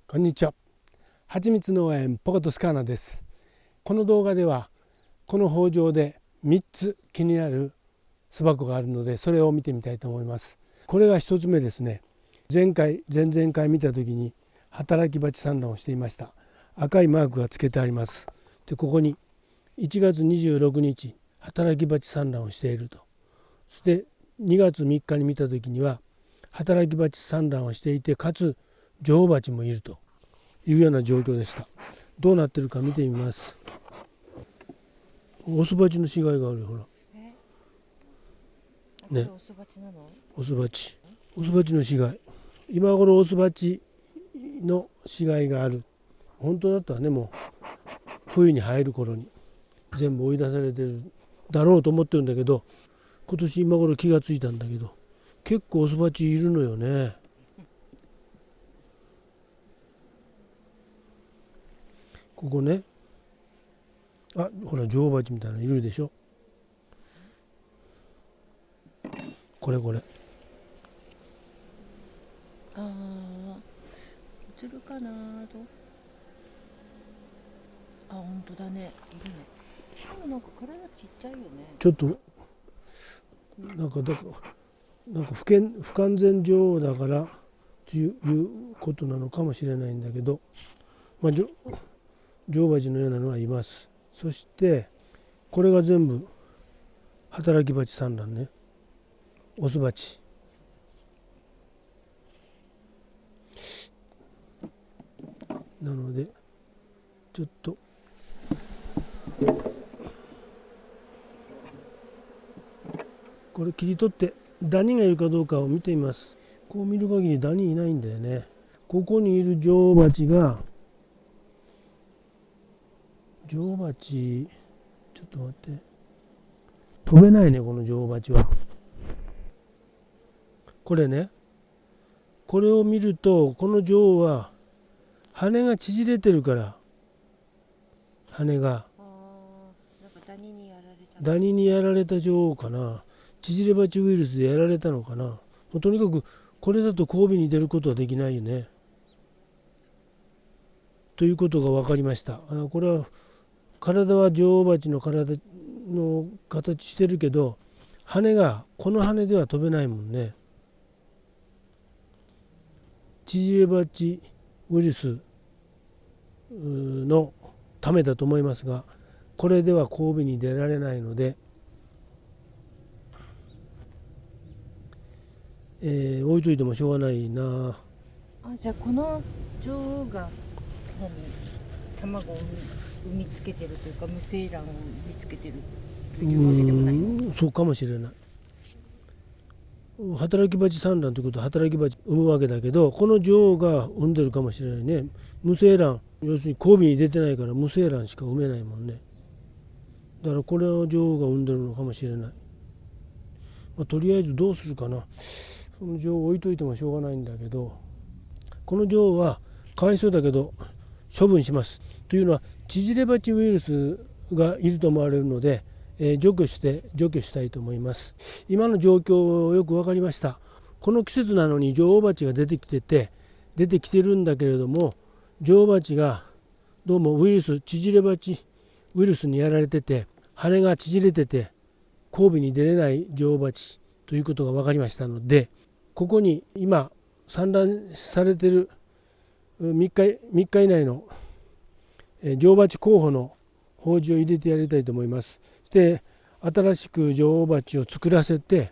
こんにちは。はちみつ農園ポコトスカーナです。この動画ではこの圃場で3つ気になる巣箱があるので、それを見てみたいと思います。これが1つ目ですね。前々回見た時に働き蜂産卵をしていました。赤いマークがつけてあります。でここに1月26日働き蜂産卵をしていると。そして2月3日に見た時には働き蜂産卵をしていて、かつ女王蜂もいるというような状況でした。どうなってるか見てみます。オスバチの死骸があるよ、ほら。ね、オスバチなの？オスバチの死骸。今頃オスバチの死骸がある。本当だったらね、もう冬に入る頃に全部追い出されてるだろうと思ってるんだけど、今年今頃気がついたんだけど、結構オスバチいるのよね。ここね、あ、ほら女王蜂みたいなのいるでしょ。これああ、映るかなと。あ、本当だね、いるね。でもなんか体ちっちゃいよね。ちょっとなんか不完全女王だからということなのかもしれないんだけど、女王蜂のようなのはいます。そしてこれが全部働き蜂産卵ね、オス蜂。なのでちょっとこれ切り取ってダニがいるかどうかを見てみます。こう見る限りダニいないんだよね。ここにいる女王蜂が、女王蜂ちょっと待って、飛べないね、この女王蜂は。これね、これを見るとこの女王は羽が縮れてるから、羽がなんかダニにやられちゃった。ダニにやられた女王かな。縮れ蜂ウイルスでやられたのかな。もうとにかくこれだと交尾に出ることはできないよねということが分かりました。これは体は女王蜂の体の形してるけど、羽がこの羽では飛べないもんね。縮れ蜂ウイルスのためだと思いますが、これでは交尾に出られないので、置いといてもしょうがないな。じゃあこの女王が卵を産みつけてるというか、無精卵を産みつけてるというわけでもないの？そうかもしれない。働き蜂産卵ということは働き蜂産むわけだけど、この女王が産んでるかもしれないね。無精卵、要するに交尾に出てないから無精卵しか産めないもんね。だからこれを女王が産んでるのかもしれない。とりあえずどうするかな。その女王を置いといてもしょうがないんだけど、この女王はかわいそうだけど処分します。というのは縮れ蜂ウイルスがいると思われるので、除去したいと思います。今の状況よく分かりました。この季節なのに女王蜂が出てきてるんだけれども、女王蜂がどうも縮れ蜂ウイルスにやられてて、羽が縮れてて交尾に出れない女王蜂ということが分かりましたので、ここに今産卵されてる3日以内の女王蜂候補の圃場を入れてやりたいと思います。そして新しく女王蜂を作らせて、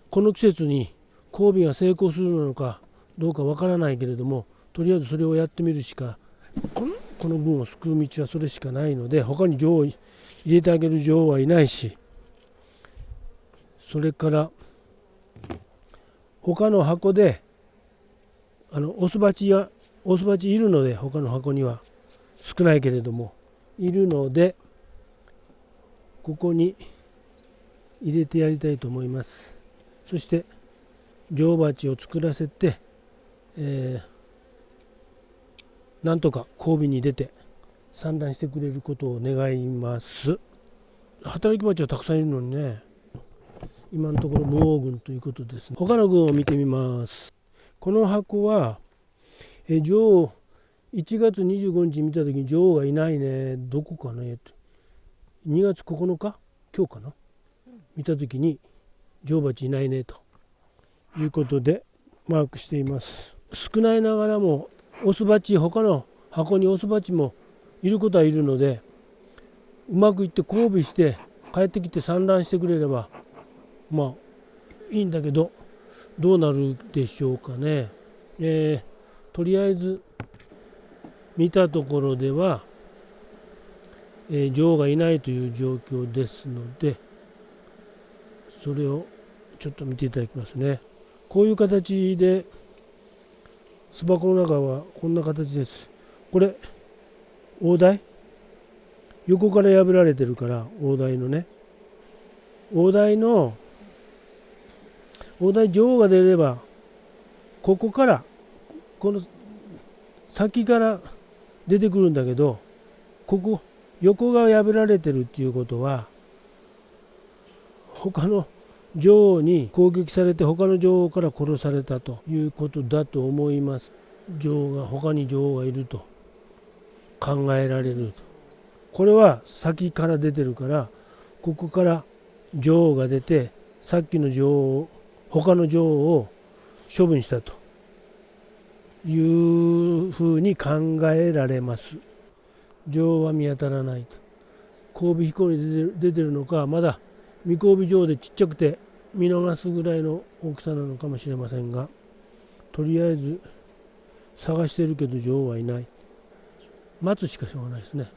この季節に交尾が成功するのかどうかわからないけれども、とりあえずそれをやってみるしか、この分を救う道はそれしかないので、他に女王を入れてあげる女王はいないし、それから他の箱でオスバチいるので、他の箱には少ないけれどもいるので、ここに入れてやりたいと思います。そして女王蜂を作らせて、なんとか交尾に出て産卵してくれることを願います。働き蜂はたくさんいるのにね、今のところ無黄群ということです。他の群を見てみます。この箱は女王1月25日見た時に女王がいないね、どこかね、2月9日今日かな、見た時に女王蜂いないねということでマークしています。少ないながらもオスバチ、他の箱にオスバチもいることはいるので、うまくいって交尾して帰ってきて産卵してくれればまあいいんだけど、どうなるでしょうかね。とりあえず見たところでは、女王がいないという状況ですので、それをちょっと見ていただきますね。こういう形で巣箱の中はこんな形です。これ大台、横から破られてるから、大台のね、大台女王が出ればここからこの先から出てくるんだけど、ここ横が破られてるっていうことは他の女王に攻撃されて他の女王から殺されたということだと思います。他に女王がいると考えられると。これは先から出てるから、ここから女王が出てさっきの他の女王を処分したというふうに考えられます。女王は見当たらないと。交尾飛行に出てるのか、まだ未交尾女王でちっちゃくて見逃すぐらいの大きさなのかもしれませんが、とりあえず探してるけど女王はいない。待つしかしょうがないですね。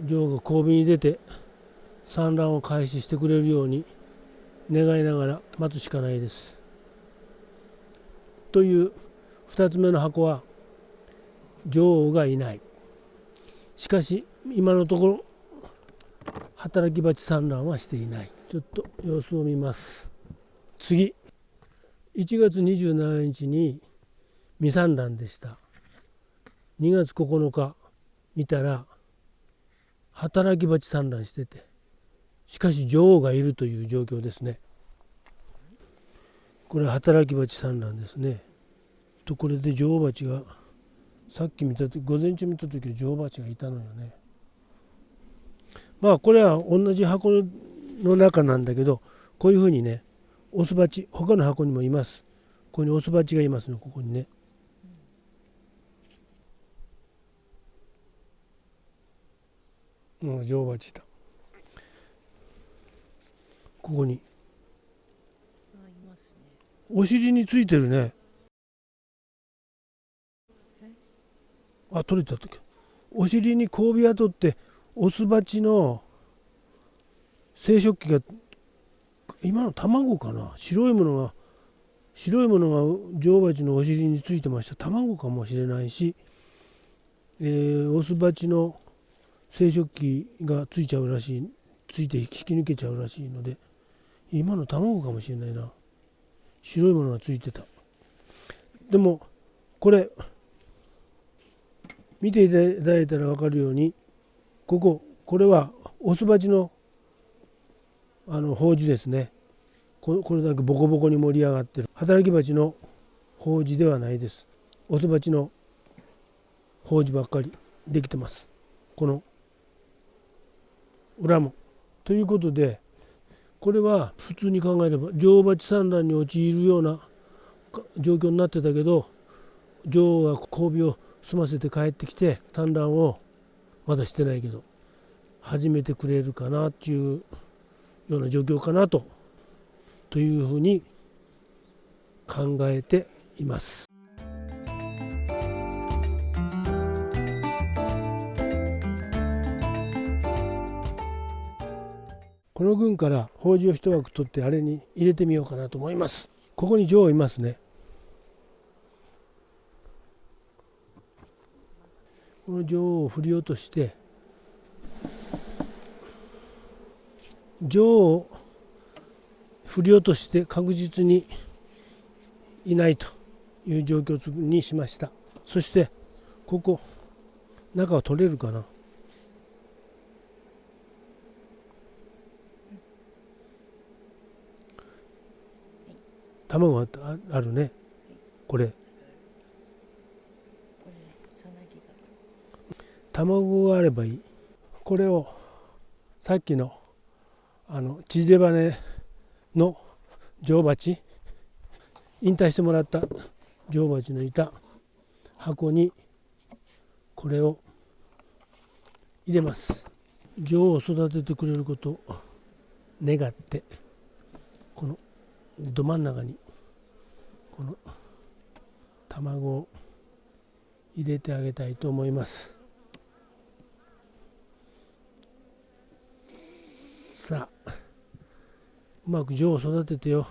女王が交尾に出て産卵を開始してくれるように願いながら待つしかないです。という2つ目の箱は女王がいない。しかし今のところ働き蜂産卵はしていない。ちょっと様子を見ます。次、1月27日に未産卵でした。2月9日見たら働き蜂産卵してて、しかし女王がいるという状況ですね。これは働き蜂産卵ですね。これで女王蜂がさっき見た時、午前中見た時は女王蜂がいたのよね。まあこれは同じ箱の中なんだけど、こういうふうにね、オスバチ他の箱にもいます。ここにオスバチがいますね、ここにね。女王蜂だ。ここにお尻についてるね。取れた時、お尻に交尾跡って、オスバチの生殖器が今の卵かな、白いものが女王蜂のお尻についてました。卵かもしれないし、オスバチの生殖器がついちゃうらしい、ついて引き抜けちゃうらしいので、今の卵かもしれないな。白いものがついてた。でもこれ見ていただいたら分かるように、これはオスバチの胞子ですね。これだけボコボコに盛り上がってる。働き蜂の胞子ではないです。オスバチの胞子ばっかりできてます。この裏も。ということで、これは普通に考えれば女王蜂産卵に陥るような状況になってたけど、女王が交尾を済ませて帰ってきて産卵をまだしてないけど始めてくれるかなっていうような状況かなというふうに考えています。この群から胞子を一枠取ってあれに入れてみようかなと思います。ここに女王いますね。この女王を振り落として、女王を振り落として確実にいないという状況にしました。そしてここ中は取れるかな。卵があるね。これこれさなぎが卵があればいい。これをさっきの縮れ羽の女王蜂、引退してもらった女王蜂のいた箱にこれを入れます。女王を育ててくれることを願って、このど真ん中にこの卵を入れてあげたいと思います。さあ、うまく女王を育ててよ。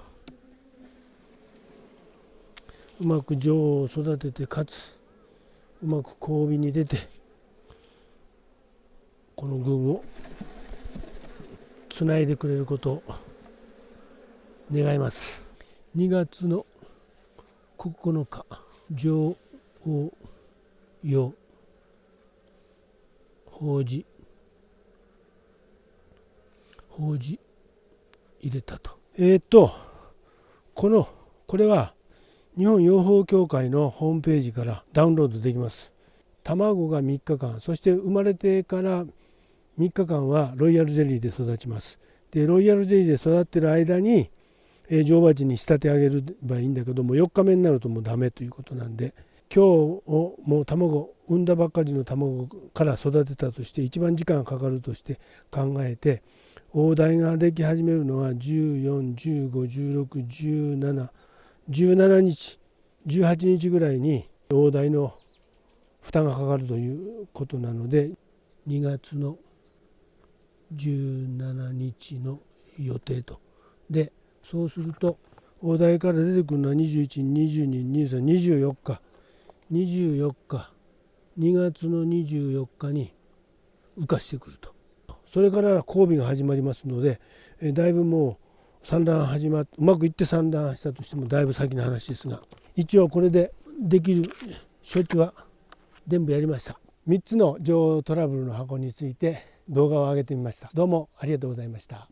うまく女王を育てて、かつうまく交尾に出て、この群をつないでくれることを願います。2月の9日、女王用法事入れたと。これは日本養蜂協会のホームページからダウンロードできます。卵が3日間、そして生まれてから3日間はロイヤルゼリーで育ちます。でロイヤルゼリーで育ってる間に女王蜂に仕立て上げればいいんだけども、4日目になるともうダメということなんで、今日をもう卵産んだばっかりの卵から育てたとして一番時間がかかるとして考えて、大台ができ始めるのは14、15、16、17日、18日ぐらいに大台の蓋がかかるということなので、2月の17日の予定と。でそうすると大台から出てくるのは21、22、23、24日2月の24日に羽化してくると。それから交尾が始まりますので、だいぶもう産卵うまくいって産卵したとしてもだいぶ先の話ですが、一応これでできる処置は全部やりました。3つの女王トラブルの箱について動画を上げてみました。どうもありがとうございました。